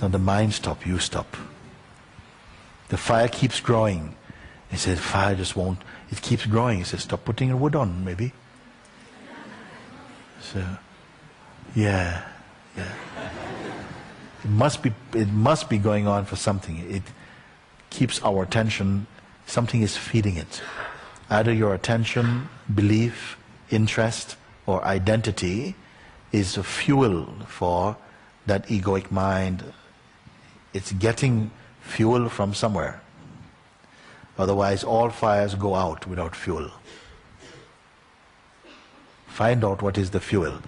not the mind stop, you stop. The fire keeps growing. He said, fire just won't, it keeps growing. He said, stop putting wood on, maybe. So, yeah. It must be going on for something. It keeps our attention, something is feeding it. Either your attention, belief, interest, or identity is a fuel for that egoic mind. It's getting fuel from somewhere. Otherwise, all fires go out without fuel. Find out what is the fuel.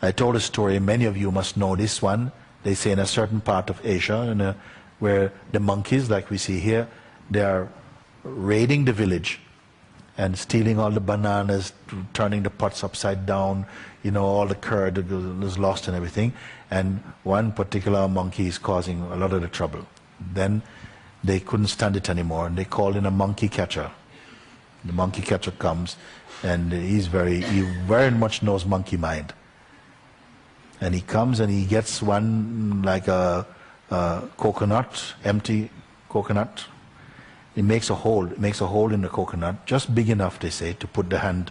I told a story, many of you must know this one. They say in a certain part of Asia, where the monkeys, like we see here, they are raiding the village and stealing all the bananas, turning the pots upside down, all the curd is lost and everything. And one particular monkey is causing a lot of the trouble. Then they couldn't stand it anymore, and they called in a monkey catcher. The monkey catcher comes, and he very much knows monkey mind. And he comes and he gets one like a coconut, empty coconut. He makes a hole in the coconut, just big enough, they say, to put the hand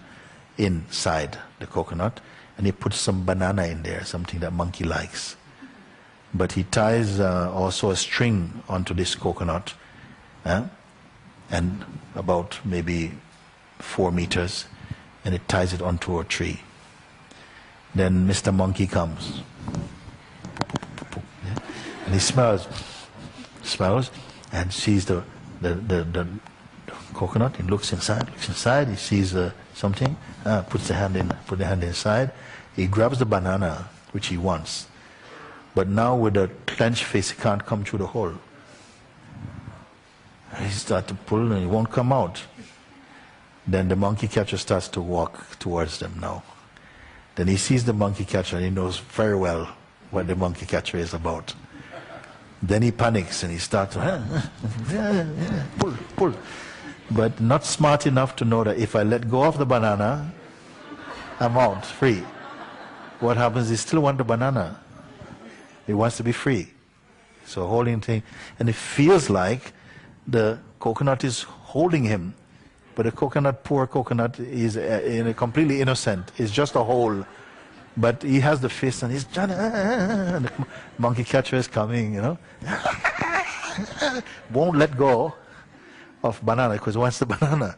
inside the coconut, and he puts some banana in there, something that monkey likes. But he ties also a string onto this coconut, and about maybe 4 meters, and it ties it onto a tree. Then Mr. Monkey comes, and he smells, and sees the coconut. He looks inside. He sees something. Puts the hand inside. He grabs the banana which he wants, but now with a clenched face, he can't come through the hole. And he starts to pull, and he won't come out. Then the monkey catcher starts to walk towards them now. Then he sees the monkey catcher, and he knows very well what the monkey catcher is about. Then he panics and he starts to pull. But not smart enough to know that if I let go of the banana, I'm out, free. What happens? He still wants the banana. He wants to be free. So holding thing, and it feels like the coconut is holding him. But the poor coconut is completely innocent. It's just a hole. But he has the fist, and he's trying to, and the monkey catcher is coming, won't let go of banana because he wants the banana.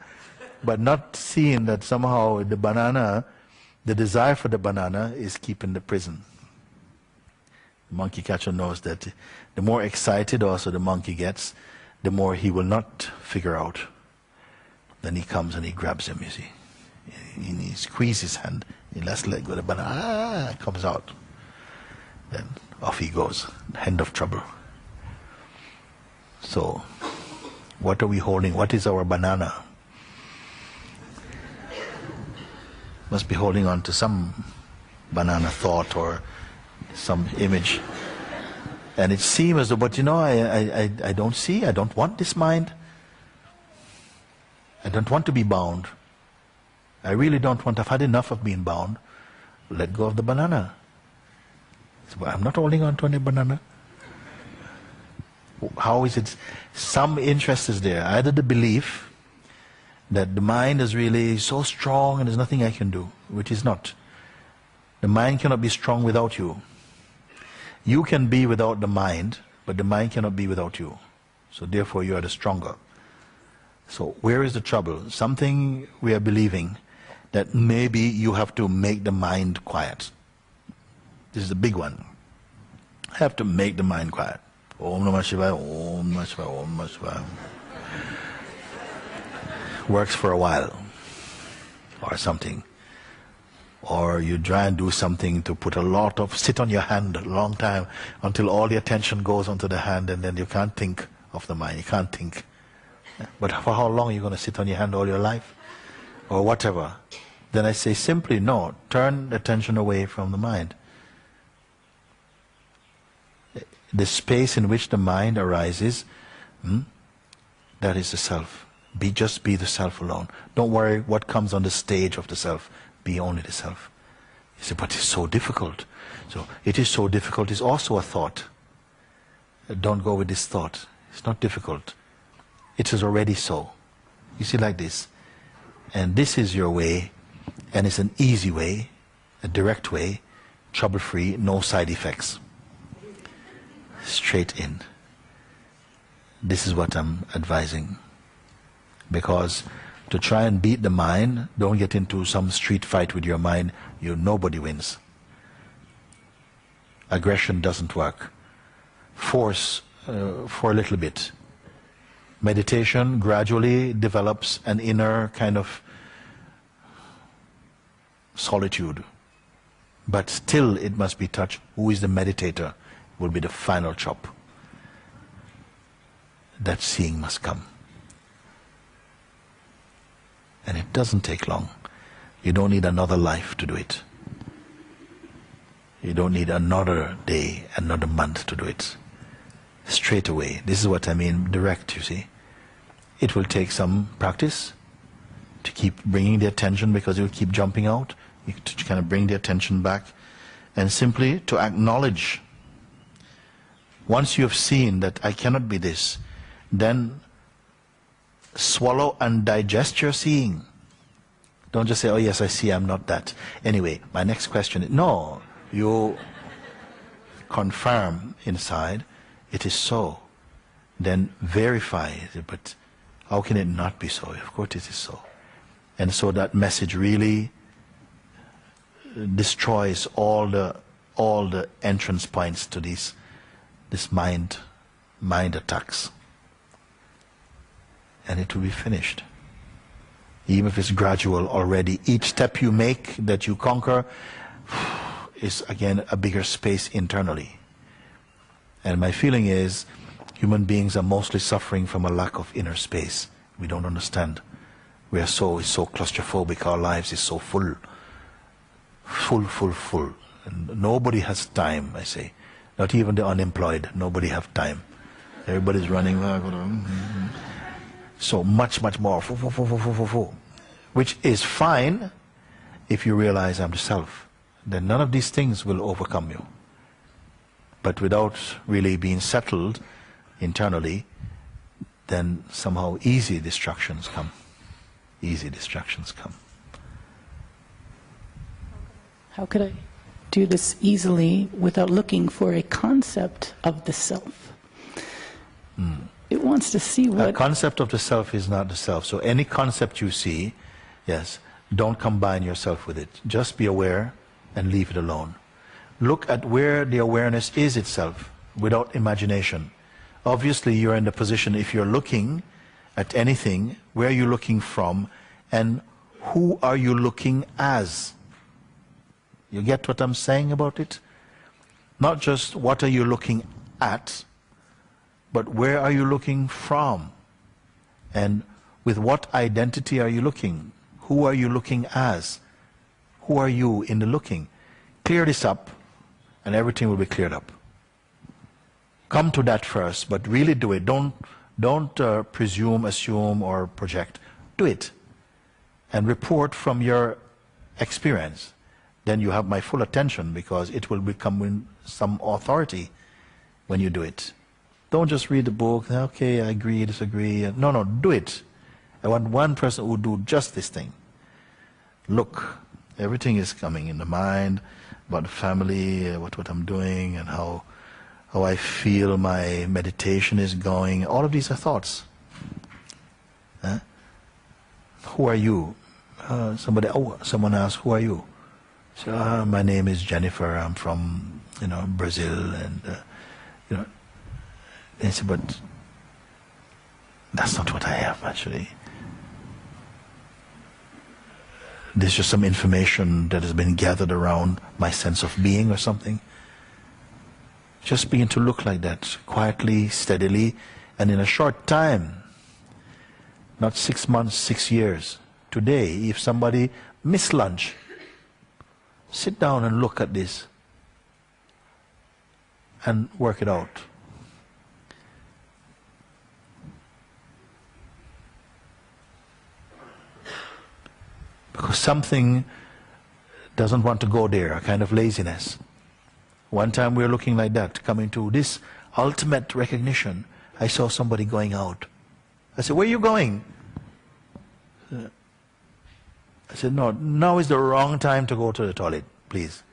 But not seeing that somehow the banana, the desire for the banana is keeping the prison. The monkey catcher knows that the more excited also the monkey gets, the more he will not figure out. Then he comes and he grabs him, you see. He squeezes his hand. He lets let go of the banana. It comes out. Then off he goes. End of trouble. So, what are we holding? What is our banana? Must be holding on to some banana thought or some image. And it seems as though, but I don't see. I don't want this mind. I don't want to be bound. I really don't want. I've had enough of being bound. Let go of the banana. So I'm not holding on to any banana. How is it? Some interest is there. Either the belief that the mind is really so strong and there's nothing I can do, which is not. The mind cannot be strong without you. You can be without the mind, but the mind cannot be without you. So therefore you are the stronger. So where is the trouble? Something we are believing that maybe you have to make the mind quiet. This is the big one. I have to make the mind quiet. Om Namah Shivaya, Om Namah Shivaya, Om Namah Shivaya. Works for a while or something. Or you try and do something to put sit on your hand a long time until all the attention goes onto the hand, and then you can't think of the mind. You can't think. But for how long are you going to sit on your hand all your life? Or whatever. Then I say simply, no, turn attention away from the mind. The space in which the mind arises, that is the self. Just be the self alone. Don't worry what comes on the stage of the self. Be only the self. You say, but it's so difficult. So it is so difficult is also a thought. Don't go with this thought. It's not difficult. It is already so. You see, like this. And this is your way, and it's an easy way, a direct way, trouble-free, no side effects. Straight in. This is what I'm advising. Because to try and beat the mind, don't get into some street fight with your mind. Nobody wins. Aggression doesn't work. Force for a little bit. Meditation gradually develops an inner kind of solitude. But still it must be touched. Who is the meditator will be the final chop. That seeing must come. And it doesn't take long. You don't need another life to do it. You don't need another day, another month to do it. Straight away. This is what I mean, direct, you see. It will take some practice to keep bringing the attention, because it will keep jumping out. You to kind of bring the attention back, and simply to acknowledge. Once you have seen that I cannot be this, then swallow and digest your seeing. Don't just say, oh yes, I see, I'm not that. Anyway, my next question is, no, you confirm inside, it is so. Then verify it, but how can it not be so? Of course it is so. And so that message really destroys all the entrance points to this mind attacks. And it will be finished. Even if it's gradual already, each step you make that you conquer is again a bigger space internally. And my feeling is human beings are mostly suffering from a lack of inner space. We don't understand. It's so claustrophobic, our lives is so full. Full. And nobody has time, I say. Not even the unemployed, nobody have time. Everybody's running. So much more, which is fine if you realize I'm the self. Then none of these things will overcome you. But without really being settled internally, then somehow easy distractions come. Easy distractions come. How could I do this easily without looking for a concept of the self? It wants to see what... A concept of the self is not the self. So any concept you see, yes, don't combine yourself with it. Just be aware and leave it alone. Look at where the awareness is itself, without imagination. Obviously you're in the position, if you're looking at anything, where are you looking from, and who are you looking as? You get what I'm saying about it? Not just what are you looking at, but where are you looking from? And with what identity are you looking? Who are you looking as? Who are you in the looking? Clear this up, and everything will be cleared up. Come to that first, but really do it. Don't presume, assume, or project. Do it. And report from your experience. Then you have my full attention, because it will become with some authority when you do it. Don't just read the book, okay, I agree, disagree. No, do it. I want one person who will do just this thing. Look, everything is coming in the mind, about the family, what I'm doing, and how I feel my meditation is going. All of these are thoughts. Who are you? Someone asked, who are you? So, my name is Jennifer, I'm from, Brazil, and, they said, but that's not what I am, actually. There's just some information that has been gathered around my sense of being or something. Just begin to look like that, quietly, steadily, and in a short time, not 6 months, 6 years. Today, if somebody missed lunch, sit down and look at this and work it out. Because something doesn't want to go there, a kind of laziness. One time we were looking like that, coming to this, ultimate recognition. I saw somebody going out. I said, where are you going? I said, no, now is the wrong time to go to the toilet, please.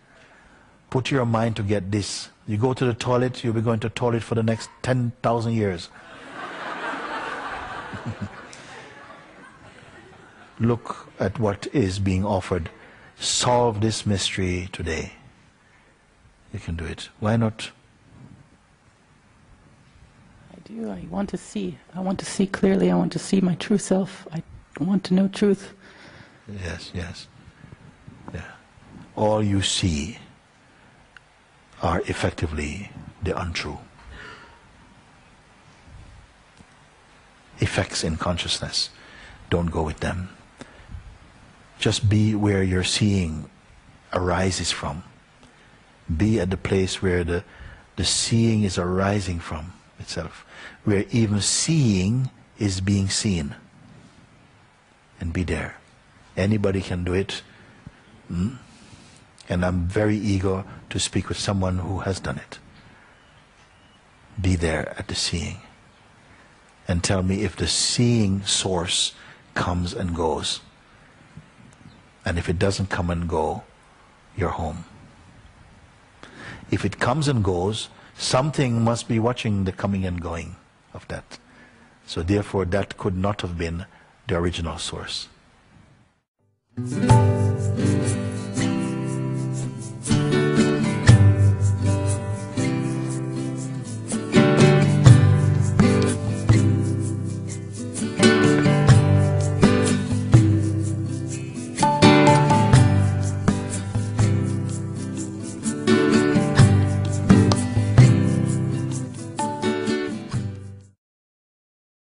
Put your mind to get this. You go to the toilet, you'll be going to the toilet for the next 10,000 years. Look at what is being offered. Solve this mystery today. You can do it. Why not? I do. I want to see. I want to see clearly. I want to see my true self. I want to know truth. Yes, yes. Yeah. All you see are effectively the untrue. Effects in consciousness. Don't go with them. Just be where your seeing arises from. Be at the place where the seeing is arising from itself. Where even seeing is being seen. And be there. Anybody can do it. And I'm very eager to speak with someone who has done it. Be there at the seeing. And tell me if the seeing source comes and goes. And if it doesn't come and go, you're home. If it comes and goes, something must be watching the coming and going of that. So therefore that could not have been the original source.